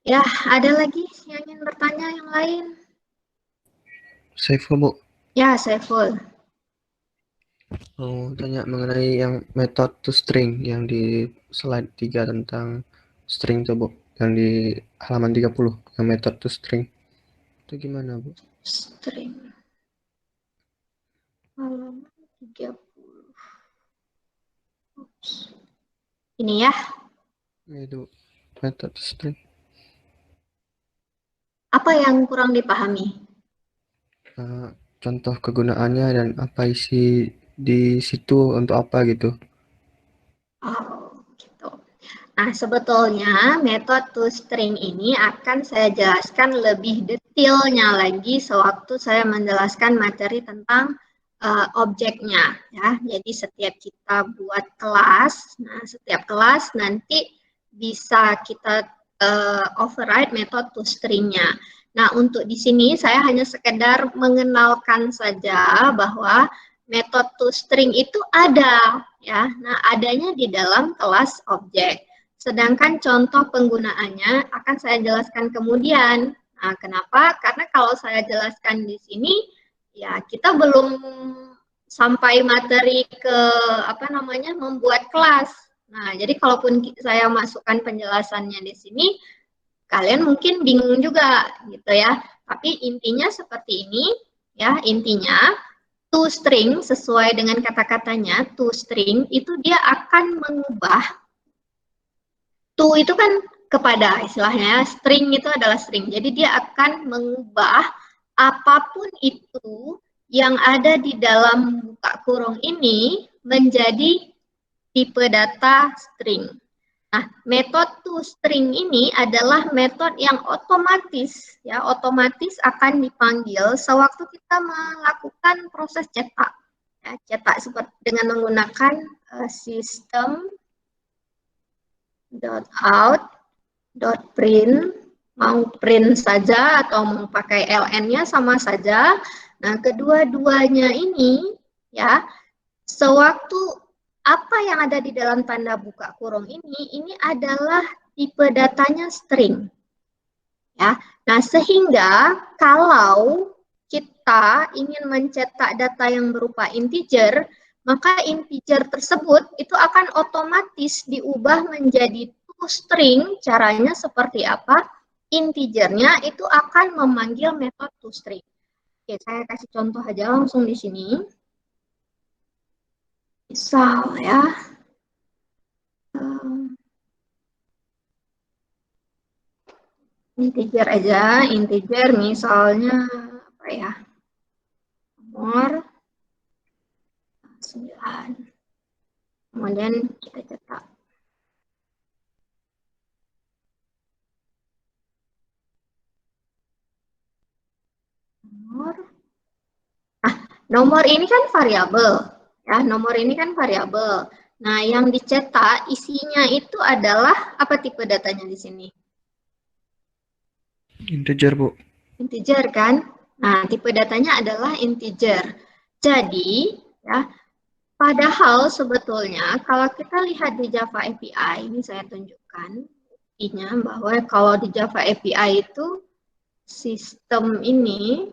Ya, ada lagi yang ingin bertanya yang lain? Saiful, Bu. Ya, Saiful. Mau tanya mengenai yang method to string yang di slide 3 tentang string tuh, Bu. Yang di halaman 30, yang method to string. Itu gimana, Bu? String. Halaman 30. Ups. Ini ya, Itu method to string. apa yang kurang dipahami? Contoh kegunaannya dan apa isi di situ untuk apa gitu. Oh, gitu. Nah, sebetulnya method to string ini akan saya jelaskan lebih detailnya lagi sewaktu saya menjelaskan materi tentang objeknya ya. Jadi setiap kita buat kelas, nah setiap kelas nanti bisa kita override method to stringnya. Nah, untuk di sini saya hanya sekedar mengenalkan saja bahwa method to string itu ada ya. Nah, adanya di dalam kelas objek. Sedangkan contoh penggunaannya akan saya jelaskan kemudian. Nah, kenapa? Karena kalau saya jelaskan di sini, ya kita belum sampai materi ke apa namanya membuat kelas. Nah, jadi kalaupun saya masukkan penjelasannya di sini, kalian mungkin bingung juga gitu ya. Tapi intinya seperti ini, ya intinya toString sesuai dengan kata-katanya, toString itu dia akan mengubah. To itu kan kepada istilahnya, string itu adalah string. Jadi dia akan mengubah apapun itu yang ada di dalam buka kurung ini menjadi tipe data string. Nah, metode toString ini adalah metode yang otomatis, ya, otomatis akan dipanggil sewaktu kita melakukan proses cetak. Ya, cetak seperti dengan menggunakan sistem .out, .print, mau print saja atau mau pakai ln-nya sama saja. Nah, kedua-duanya ini ya, sewaktu apa yang ada di dalam tanda buka kurung ini adalah tipe datanya string. Ya. Nah, sehingga kalau kita ingin mencetak data yang berupa integer, maka integer tersebut itu akan otomatis diubah menjadi toString. Caranya seperti apa? Integernya itu akan memanggil metode toString. Oke, saya kasih contoh aja langsung di sini. Misal ya, integer aja, integer misalnya apa ya, nomor 9. Kemudian kita cetak nomor. Nah, nomor ini kan variabel. Ya, nomor ini kan variabel. Nah, yang dicetak isinya itu adalah apa tipe datanya di sini? Integer, Bu. Integer kan? Nah, tipe datanya adalah integer. Jadi, ya, padahal sebetulnya kalau kita lihat di Java API, ini saya tunjukkan buktinya bahwa kalau di Java API itu sistem ini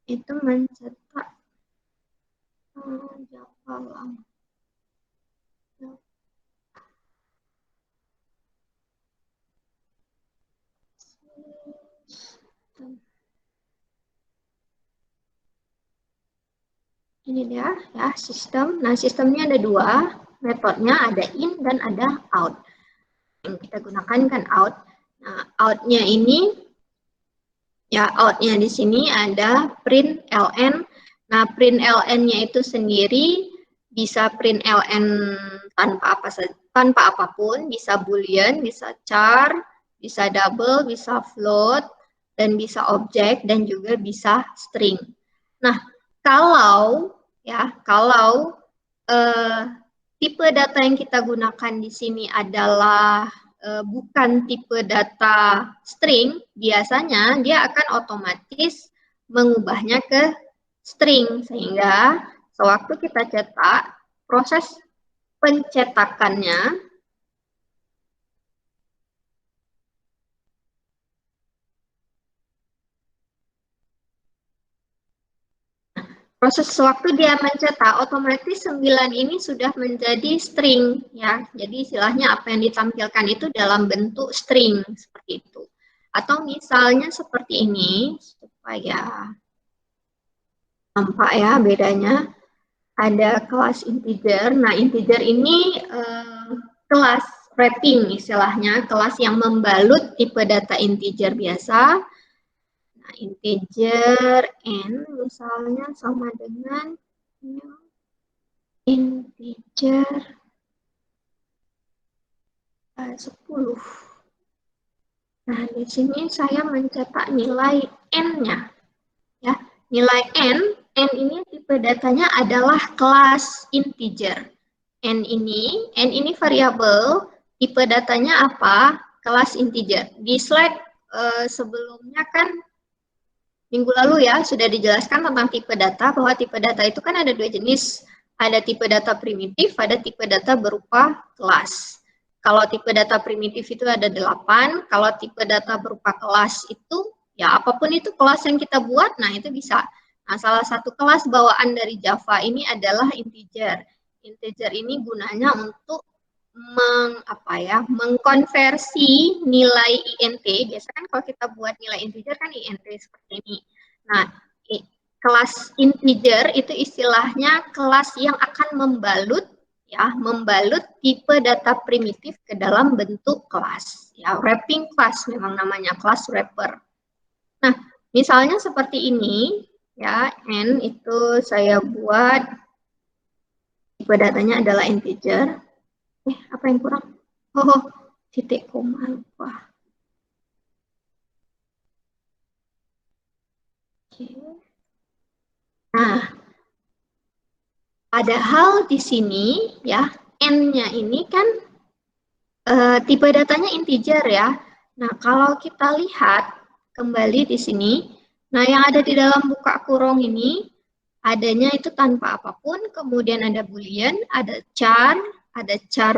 itu mencetak Java lang. Ini dia ya sistem. Nah, sistemnya ada dua, metodenya ada in dan ada out. Yang kita gunakan kan out. Nah, outnya ini ya outnya di sini ada print ln. Nah, print ln-nya itu sendiri bisa print ln tanpa apa tanpa apapun, bisa boolean, bisa char, bisa double, bisa float, dan bisa objek dan juga bisa string. Nah, kalau eh, tipe data yang kita gunakan di sini adalah bukan tipe data string, biasanya dia akan otomatis mengubahnya ke string, sehingga sewaktu kita cetak, proses pencetakannya proses sewaktu dia mencetak, otomatis 9 ini sudah menjadi string ya. Jadi istilahnya apa yang ditampilkan itu dalam bentuk string seperti itu. Atau misalnya seperti ini supaya nampak ya bedanya. Ada kelas integer. Nah, integer ini kelas wrapping istilahnya, kelas yang membalut tipe data integer biasa. Nah, integer n misalnya sama dengan integer 10. Nah, di sini saya mencetak nilai n-nya. Ya, nilai n ini tipe datanya adalah kelas integer. N ini variabel, tipe datanya apa? Kelas integer. Di slide sebelumnya kan minggu lalu ya sudah dijelaskan tentang tipe data, bahwa tipe data itu kan ada 2 jenis. Ada tipe data primitif, ada tipe data berupa kelas. Kalau tipe data primitif itu ada 8, kalau tipe data berupa kelas itu ya apapun itu kelas yang kita buat, nah itu bisa. Nah, salah satu kelas bawaan dari Java ini adalah integer. Integer ini gunanya untuk mengkonversi nilai int. Biasanya kan kalau kita buat nilai integer kan int seperti ini. Nah, kelas integer itu istilahnya kelas yang akan membalut tipe data primitif ke dalam bentuk kelas. Ya, wrapping class memang namanya, kelas wrapper. Nah, misalnya seperti ini, ya, n itu saya buat tipe datanya adalah integer. Apa yang kurang? Oh, titik koma lupa. Oke. Nah, padahal di sini ya n-nya ini kan tipe datanya integer ya. Nah, kalau kita lihat kembali di sini, nah yang ada di dalam buka kurung ini adanya itu tanpa apapun, kemudian ada boolean, ada char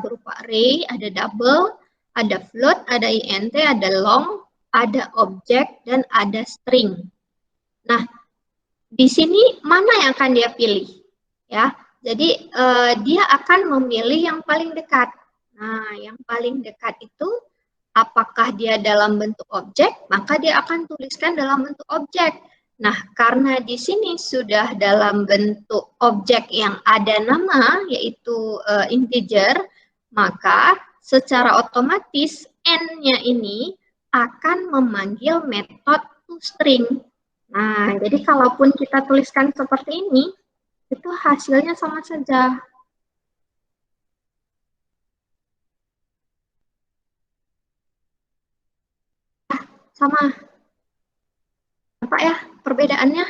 berupa array, ada double, ada float, ada int, ada long, ada object, dan ada string. Nah, di sini mana yang akan dia pilih? Ya, jadi dia akan memilih yang paling dekat. Nah, yang paling dekat itu apakah dia dalam bentuk objek, maka dia akan tuliskan dalam bentuk objek. Nah, karena di sini sudah dalam bentuk objek yang ada nama, yaitu integer, maka secara otomatis n-nya ini akan memanggil metode toString. Nah, jadi kalaupun kita tuliskan seperti ini, itu hasilnya sama saja. Sama. Apa ya perbedaannya?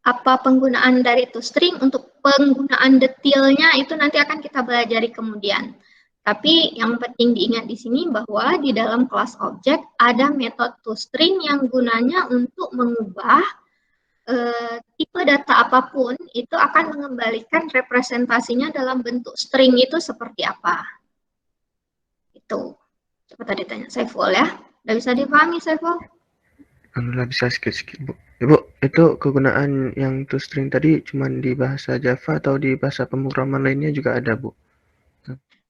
Apa penggunaan dari toString? Untuk penggunaan detailnya itu nanti akan kita pelajari kemudian. Tapi yang penting diingat di sini bahwa di dalam kelas objek ada metode toString yang gunanya untuk mengubah tipe data apapun itu akan mengembalikan representasinya dalam bentuk string itu seperti apa. Itu. Coba tadi tanya Saiful ya. Udah bisa dipahami Saiful? Alhamdulillah bisa sedikit-sedikit, Bu. Ibu, itu kegunaan yang toString tadi cuma di bahasa Java atau di bahasa pemrograman lainnya juga ada, Bu?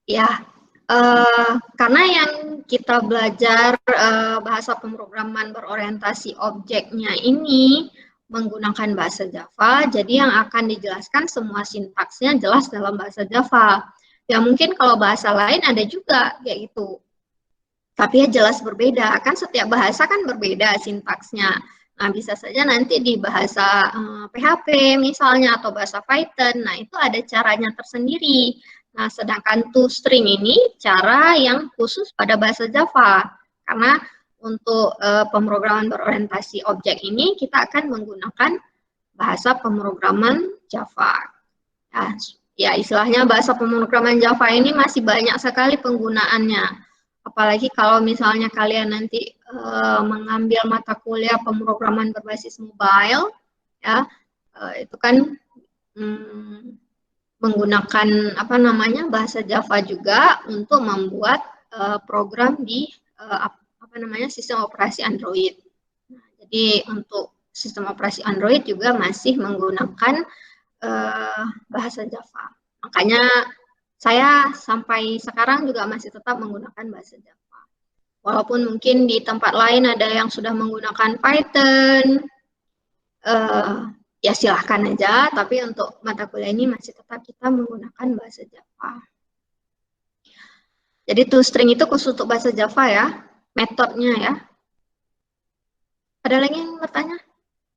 Ya, karena yang kita belajar bahasa pemrograman berorientasi objeknya ini menggunakan bahasa Java, jadi yang akan dijelaskan semua sintaksnya jelas dalam bahasa Java. Ya mungkin kalau bahasa lain ada juga kayak gitu. Tapi ya jelas berbeda, kan setiap bahasa kan berbeda sintaksnya. Nah, bisa saja nanti di bahasa PHP misalnya atau bahasa Python, nah itu ada caranya tersendiri. Nah, sedangkan toString ini cara yang khusus pada bahasa Java. Karena untuk pemrograman berorientasi objek ini kita akan menggunakan bahasa pemrograman Java. Ya, istilahnya bahasa pemrograman Java ini masih banyak sekali penggunaannya. Apalagi kalau misalnya kalian nanti mengambil mata kuliah pemrograman berbasis mobile, ya itu kan menggunakan apa namanya bahasa Java juga untuk membuat program di apa namanya sistem operasi Android. Nah, jadi untuk sistem operasi Android juga masih menggunakan bahasa Java. Makanya saya sampai sekarang juga masih tetap menggunakan bahasa Java. Walaupun mungkin di tempat lain ada yang sudah menggunakan Python, ya silahkan aja, tapi untuk mata kuliah ini masih tetap kita menggunakan bahasa Java. Jadi toString itu khusus untuk bahasa Java ya, metodenya ya. Ada lagi yang bertanya?